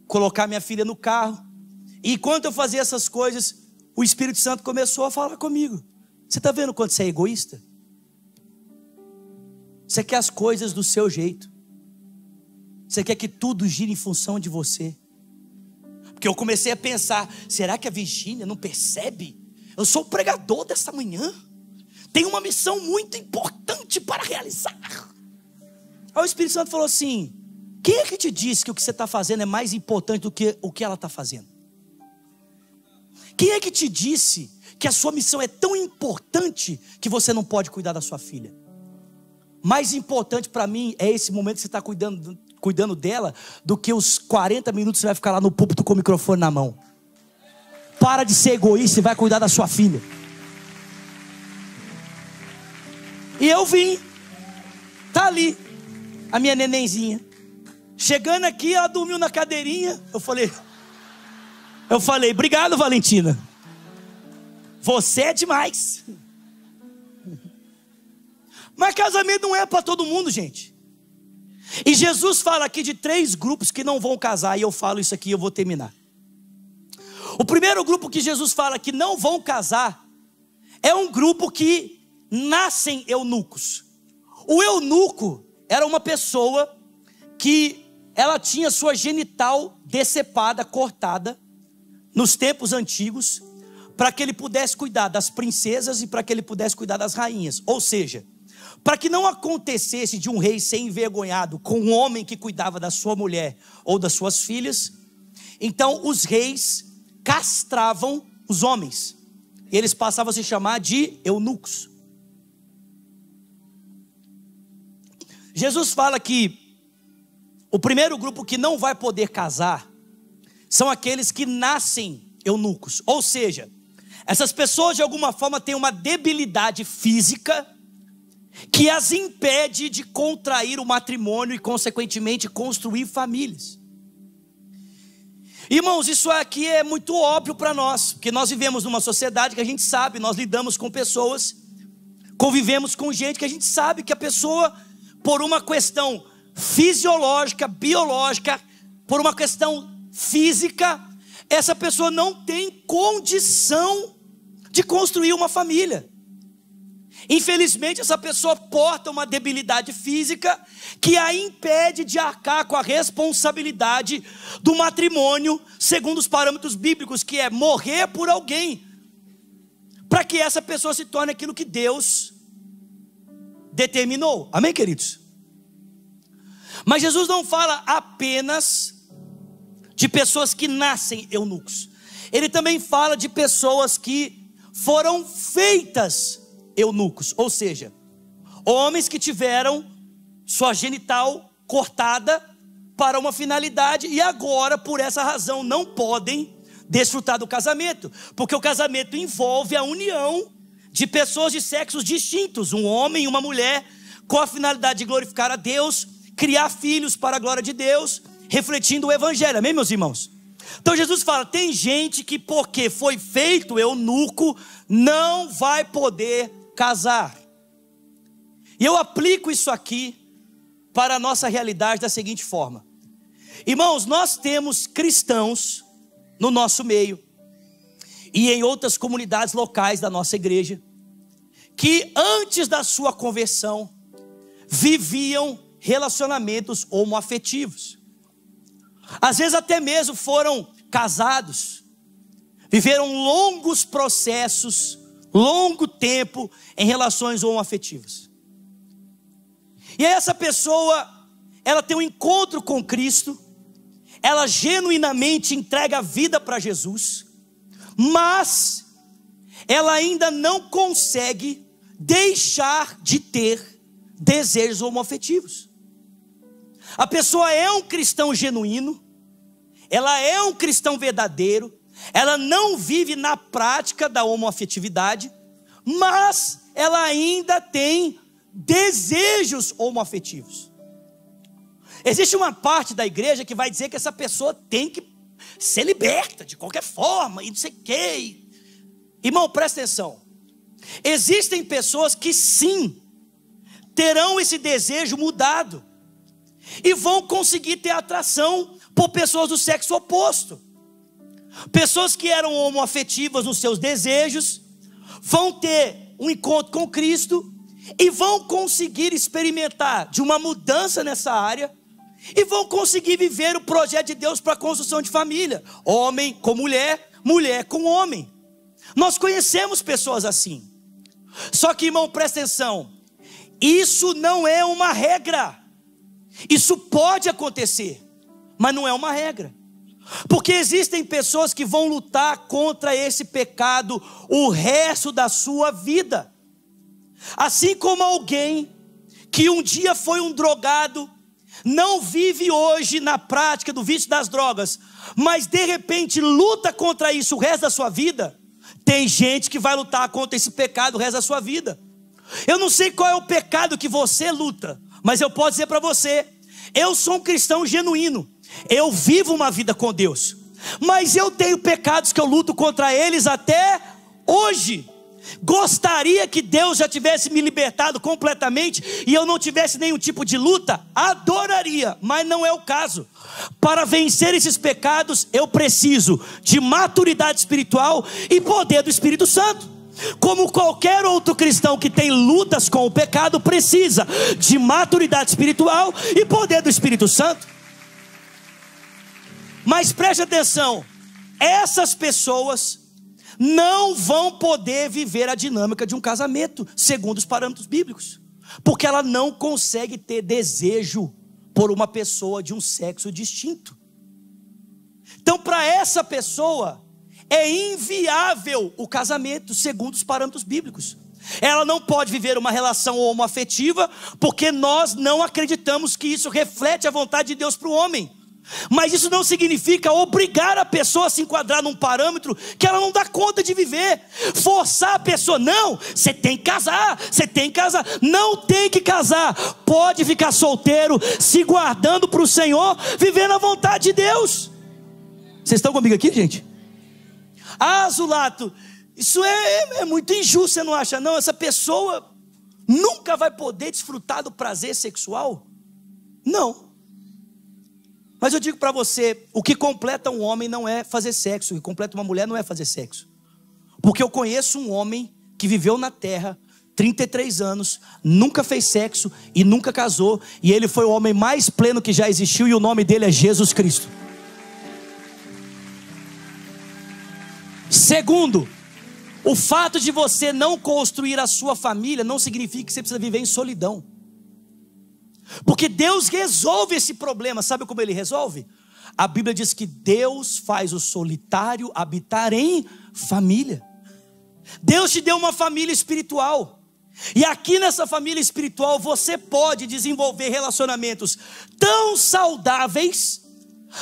colocar minha filha no carro. E enquanto eu fazia essas coisas, o Espírito Santo começou a falar comigo: você está vendo quanto você é egoísta? Você quer as coisas do seu jeito. Você quer que tudo gire em função de você. Porque eu comecei a pensar: será que a Virgínia não percebe? Eu sou o pregador dessa manhã, tenho uma missão muito importante para realizar. Aí o Espírito Santo falou assim: quem é que te disse que o que você está fazendo é mais importante do que o que ela está fazendo? Quem é que te disse que a sua missão é tão importante que você não pode cuidar da sua filha? Mais importante para mim é esse momento que você está cuidando dela, do que os 40 minutos que você vai ficar lá no púlpito com o microfone na mão. Para de ser egoísta e vai cuidar da sua filha. E eu vim, tá ali a minha nenenzinha. Chegando aqui, ela dormiu na cadeirinha. Eu falei: obrigado, Valentina, você é demais. Mas casamento não é para todo mundo, gente. E Jesus fala aqui de 3 grupos que não vão casar. E eu falo isso aqui e eu vou terminar. O primeiro grupo que Jesus fala que não vão casar é um grupo que nascem eunucos. O eunuco era uma pessoa que ela tinha sua genital decepada, cortada, nos tempos antigos, para que ele pudesse cuidar das princesas e para que ele pudesse cuidar das rainhas. Ou seja, para que não acontecesse de um rei ser envergonhado com um homem que cuidava da sua mulher ou das suas filhas, então os reis castravam os homens. E eles passavam a se chamar de eunucos. Jesus fala que o primeiro grupo que não vai poder casar são aqueles que nascem eunucos. Ou seja, essas pessoas de alguma forma têm uma debilidade física que as impede de contrair o matrimônio e consequentemente construir famílias. Irmãos, isso aqui é muito óbvio para nós, porque nós vivemos numa sociedade que a gente sabe, nós lidamos com pessoas, convivemos com gente que a gente sabe que a pessoa, por uma questão fisiológica, biológica, por uma questão física, essa pessoa não tem condição de construir uma família. Infelizmente, essa pessoa porta uma debilidade física que a impede de arcar com a responsabilidade do matrimônio, segundo os parâmetros bíblicos, que é morrer por alguém, para que essa pessoa se torne aquilo que Deus determinou. Amém, queridos? Mas Jesus não fala apenas de pessoas que nascem eunucos. Ele também fala de pessoas que foram feitas eunucos, ou seja, homens que tiveram sua genital cortada para uma finalidade e agora, por essa razão, não podem desfrutar do casamento, porque o casamento envolve a união de pessoas de sexos distintos, um homem e uma mulher, com a finalidade de glorificar a Deus, criar filhos para a glória de Deus, refletindo o evangelho. Amém, meus irmãos? Então Jesus fala: tem gente que porque foi feito eunuco não vai poder casar. E eu aplico isso aqui para a nossa realidade da seguinte forma: irmãos, nós temos cristãos no nosso meio e em outras comunidades locais da nossa igreja que antes da sua conversão viviam relacionamentos homoafetivos. Às vezes até mesmo foram casados, viveram longos processos, longo tempo em relações homoafetivas. E essa pessoa, ela tem um encontro com Cristo, ela genuinamente entrega a vida para Jesus, mas ela ainda não consegue deixar de ter desejos homoafetivos. A pessoa é um cristão genuíno, ela é um cristão verdadeiro, ela não vive na prática da homoafetividade, mas ela ainda tem desejos homoafetivos. Existe uma parte da igreja que vai dizer que essa pessoa tem que ser liberta de qualquer forma, e não sei o quê. Irmão, presta atenção. Existem pessoas que sim, terão esse desejo mudado, e vão conseguir ter atração por pessoas do sexo oposto. Pessoas que eram homoafetivas nos seus desejos, vão ter um encontro com Cristo, e vão conseguir experimentar de uma mudança nessa área, e vão conseguir viver o projeto de Deus para a construção de família, homem com mulher, mulher com homem. Nós conhecemos pessoas assim. Só que, irmão, presta atenção, isso não é uma regra. Isso pode acontecer, mas não é uma regra, porque existem pessoas que vão lutar contra esse pecado o resto da sua vida. Assim como alguém que um dia foi um drogado, não vive hoje na prática do vício das drogas, mas de repente luta contra isso o resto da sua vida. Tem gente que vai lutar contra esse pecado o resto da sua vida. Eu não sei qual é o pecado que você luta, mas eu posso dizer para você, eu sou um cristão genuíno, eu vivo uma vida com Deus, mas eu tenho pecados que eu luto contra eles até hoje. Gostaria que Deus já tivesse me libertado completamente e eu não tivesse nenhum tipo de luta? Adoraria, mas não é o caso. Para vencer esses pecados, eu preciso de maturidade espiritual e poder do Espírito Santo. Como qualquer outro cristão que tem lutas com o pecado, precisa de maturidade espiritual e poder do Espírito Santo. Mas preste atenção, essas pessoas não vão poder viver a dinâmica de um casamento segundo os parâmetros bíblicos, porque ela não consegue ter desejo por uma pessoa de um sexo distinto. Então, para essa pessoa é inviável o casamento segundo os parâmetros bíblicos. Ela não pode viver uma relação homoafetiva, porque nós não acreditamos que isso reflete a vontade de Deus para o homem. Mas isso não significa obrigar a pessoa a se enquadrar num parâmetro que ela não dá conta de viver. Forçar a pessoa, não, você tem que casar, você tem que casar. Não tem que casar, pode ficar solteiro, se guardando para o Senhor, vivendo a vontade de Deus. Vocês estão comigo aqui, gente? Ah, Zulato, isso é muito injusto, você não acha não? Essa pessoa nunca vai poder desfrutar do prazer sexual? Não. Mas eu digo para você, o que completa um homem não é fazer sexo, o que completa uma mulher não é fazer sexo. Porque eu conheço um homem que viveu na terra 33 anos, nunca fez sexo e nunca casou, e ele foi o homem mais pleno que já existiu, e o nome dele é Jesus Cristo. Segundo, o fato de você não construir a sua família não significa que você precisa viver em solidão. Porque Deus resolve esse problema. Sabe como Ele resolve? A Bíblia diz que Deus faz o solitário habitar em família. Deus te deu uma família espiritual, e aqui nessa família espiritual você pode desenvolver relacionamentos tão saudáveis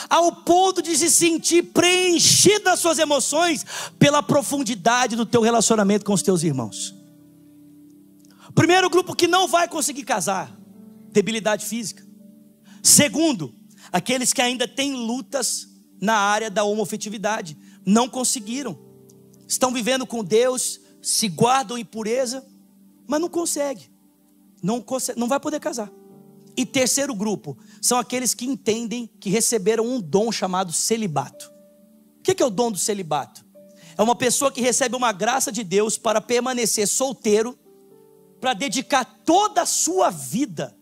ao ponto de se sentir preenchido das suas emoções pela profundidade do teu relacionamento com os teus irmãos. Primeiro grupo que não vai conseguir casar: debilidade física. Segundo, aqueles que ainda têm lutas na área da homoafetividade, não conseguiram, estão vivendo com Deus, se guardam em pureza, mas não consegue, não vai poder casar. E terceiro grupo, são aqueles que entendem que receberam um dom chamado celibato. O que é o dom do celibato? É uma pessoa que recebe uma graça de Deus para permanecer solteiro para dedicar toda a sua vida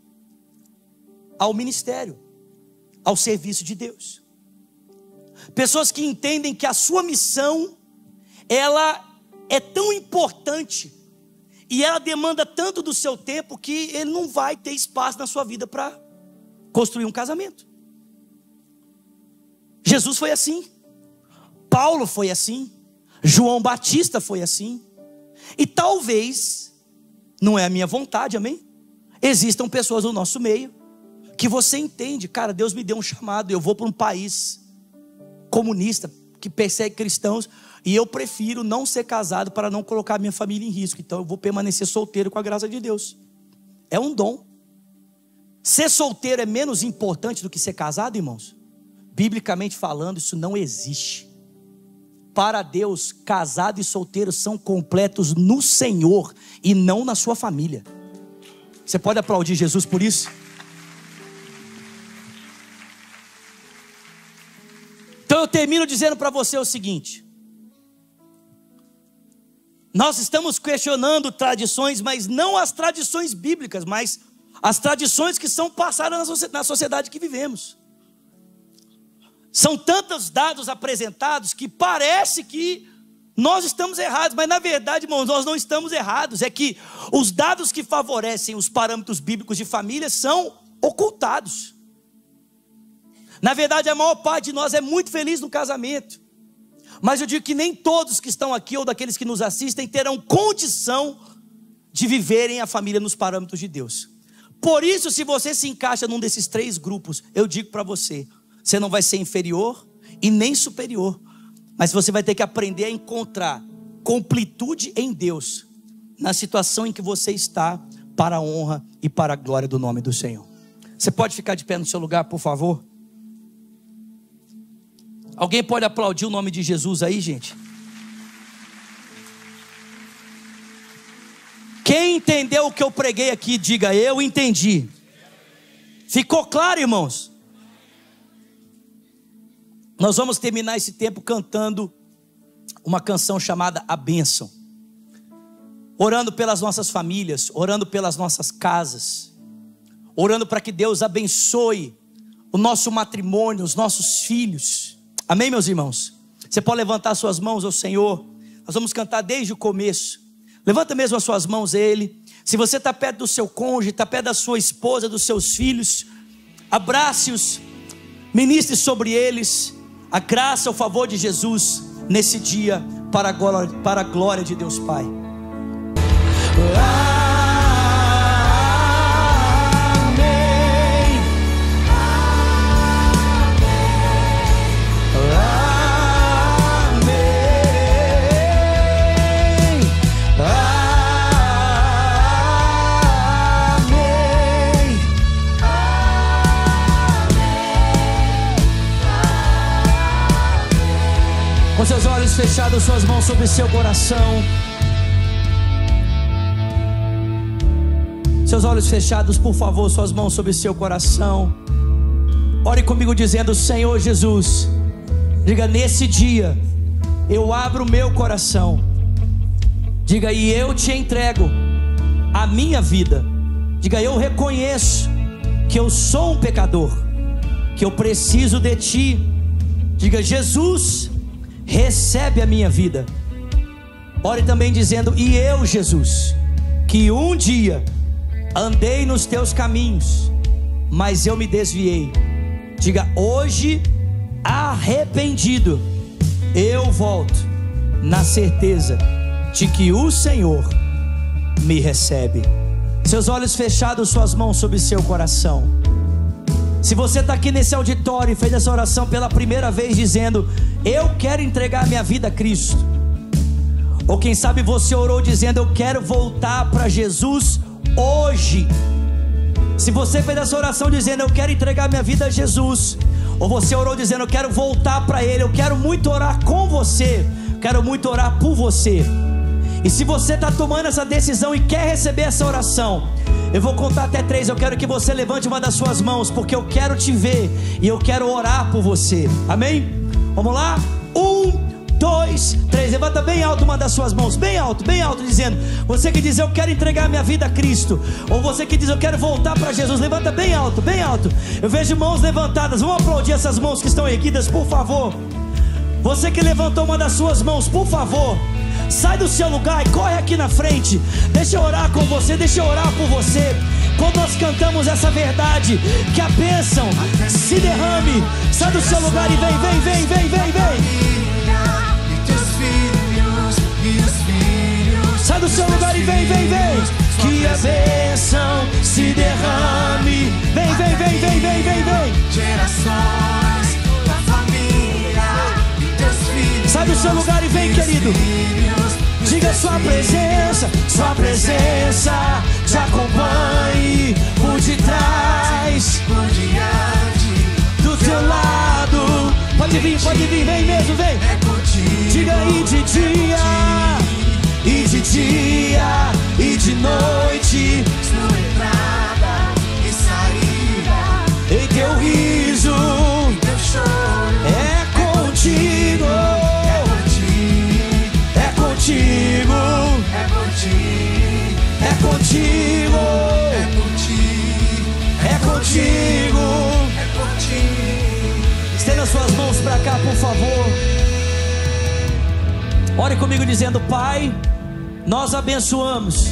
ao ministério, ao serviço de Deus. Pessoas que entendem que a sua missão, ela é tão importante e ela demanda tanto do seu tempo que ele não vai ter espaço na sua vida para construir um casamento. Jesus foi assim, Paulo foi assim, João Batista foi assim. E talvez, não é a minha vontade, amém? Existam pessoas no nosso meio que você entende, cara, Deus me deu um chamado, eu vou para um país comunista que persegue cristãos e eu prefiro não ser casado para não colocar minha família em risco. Então eu vou permanecer solteiro com a graça de Deus. É um dom. Ser solteiro é menos importante do que ser casado, irmãos? Biblicamente falando, isso não existe. Para Deus, casado e solteiro são completos no Senhor e não na sua família. Você pode aplaudir Jesus por isso? Então eu termino dizendo para você o seguinte: nós estamos questionando tradições, mas não as tradições bíblicas, mas as tradições que são passadas na sociedade que vivemos. São tantos dados apresentados que parece que nós estamos errados, mas na verdade, irmãos, nós não estamos errados. É que os dados que favorecem os parâmetros bíblicos de família são ocultados. Na verdade, a maior parte de nós é muito feliz no casamento, mas eu digo que nem todos que estão aqui ou daqueles que nos assistem terão condição de viverem a família nos parâmetros de Deus. Por isso, se você se encaixa num desses três grupos, eu digo para você, você não vai ser inferior e nem superior, mas você vai ter que aprender a encontrar completude em Deus, na situação em que você está, para a honra e para a glória do nome do Senhor. Você pode ficar de pé no seu lugar, por favor? Alguém pode aplaudir o nome de Jesus aí, gente? Quem entendeu o que eu preguei aqui, diga: eu entendi. Ficou claro, irmãos? Nós vamos terminar esse tempo cantando uma canção chamada A Bênção, orando pelas nossas famílias, orando pelas nossas casas, orando para que Deus abençoe o nosso matrimônio, os nossos filhos. Amém, meus irmãos? Você pode levantar suas mãos ao Senhor. Nós vamos cantar desde o começo. Levanta mesmo as suas mãos a Ele. Se você está perto do seu cônjuge, está perto da sua esposa, dos seus filhos, abrace-os, ministre sobre eles a graça, o favor de Jesus nesse dia, para a glória de Deus Pai. Com seus olhos fechados, suas mãos sobre seu coração. Seus olhos fechados, por favor, suas mãos sobre seu coração. Ore comigo dizendo: Senhor Jesus, diga: nesse dia eu abro o meu coração. Diga: e eu te entrego a minha vida. Diga: eu reconheço que eu sou um pecador, que eu preciso de ti. Diga: Jesus, recebe a minha vida. Ore também dizendo: e eu, Jesus, que um dia andei nos teus caminhos, mas eu me desviei. Diga: hoje, arrependido, eu volto na certeza de que o Senhor me recebe. Seus olhos fechados, suas mãos sobre seu coração. Se você está aqui nesse auditório e fez essa oração pela primeira vez dizendo: eu quero entregar minha vida a Cristo, ou quem sabe você orou dizendo: eu quero voltar para Jesus hoje. Se você fez essa oração dizendo: eu quero entregar minha vida a Jesus, ou você orou dizendo: eu quero voltar para Ele, eu quero muito orar com você, quero muito orar por você. E se você está tomando essa decisão e quer receber essa oração, eu vou contar até 3, eu quero que você levante uma das suas mãos, porque eu quero te ver e eu quero orar por você. Amém? Vamos lá? 1, 2, 3, levanta bem alto uma das suas mãos, bem alto, dizendo: você que diz eu quero entregar minha vida a Cristo, ou você que diz eu quero voltar para Jesus, levanta bem alto, bem alto. Eu vejo mãos levantadas, vamos aplaudir essas mãos que estão erguidas, por favor. Você que levantou uma das suas mãos, por favor, sai do seu lugar e corre aqui na frente. Deixa eu orar com você, deixa eu orar por você. Quando nós cantamos essa verdade, que a bênção se derrame, sai do seu lugar e vem. Sai do seu lugar e vem. Que a bênção se derrame. Vem. Gerações, tua família e teus filhos. Sai do seu lugar e vem, querido. Diga: sua presença te acompanhe por detrás, por diante, do teu lado. Pode vir, vem mesmo, vem. é contigo. Diga: e de dia, e de noite, Sua entrada e saída, em teu riso, teu choro. é contigo, É por ti, é contigo, é por ti, é contigo, é por ti, é contigo. é por ti. Estenda suas mãos para cá, por favor. Ore comigo dizendo: Pai, nós abençoamos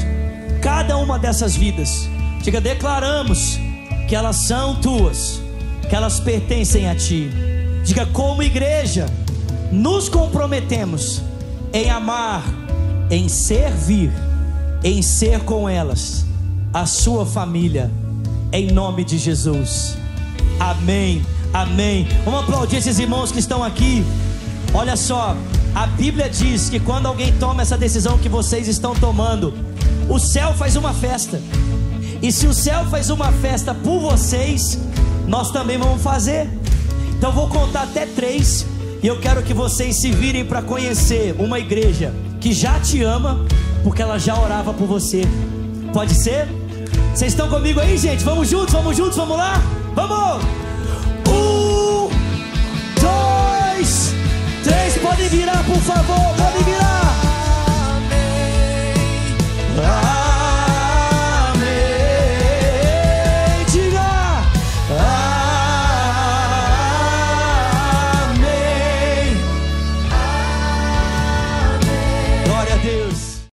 cada uma dessas vidas. Diga: declaramos que elas são tuas, que elas pertencem a ti. Diga: como igreja, nos comprometemos em amar, em servir, em ser com elas a sua família, em nome de Jesus. Amém. Vamos aplaudir esses irmãos que estão aqui. Olha só, a Bíblia diz que quando alguém toma essa decisão que vocês estão tomando, o céu faz uma festa. E se o céu faz uma festa por vocês, nós também vamos fazer. Então eu vou contar até 3, e eu quero que vocês se virem para conhecer uma igreja que já te ama, porque ela já orava por você. Pode ser? Vocês estão comigo aí, gente? Vamos juntos, vamos lá? Vamos! 1, 2, 3, pode virar, por favor, pode virar.